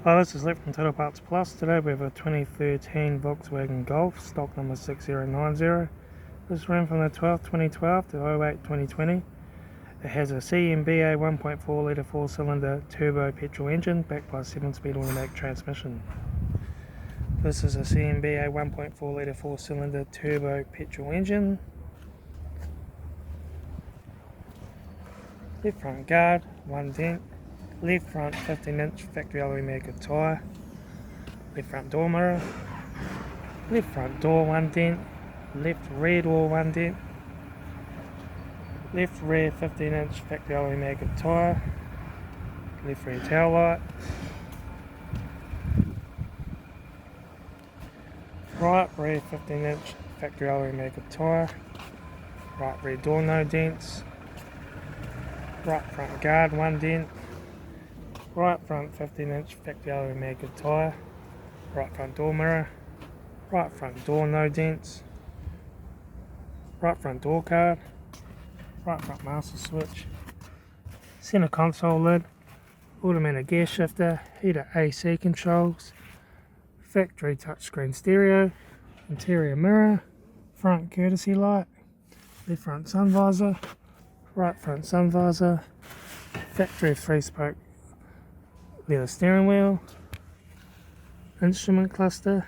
Hello, this is Litre from Total Parts Plus. Today we have a 2013 Volkswagen Golf, stock number 6090. This ran from the 12th 2012 to 08 2020. It has a CMBA 1.4 litre 4-cylinder turbo petrol engine backed by a 7-speed automatic transmission. This is a CMBA 1.4 litre 4-cylinder turbo petrol engine. Left front guard, 1 dent. Left front 15-inch factory alloy mega tyre. Left front door mirror. Left front door 1 dent. Left rear door 1 dent. Left rear 15-inch factory alloy mega tyre. Left rear tail light. Right rear 15-inch factory alloy mega tyre. Right rear door no dents. Right front guard 1 dent. Right front 15-inch factory alloy mega tyre. Right front door mirror. Right front door no dents. Right front door card. Right front master switch. Centre console lid. Automatic gear shifter. Heater AC controls. Factory touchscreen stereo. Interior mirror. Front courtesy light. Left front sun visor. Right front sun visor. Factory 3-spoke leather steering wheel, instrument cluster,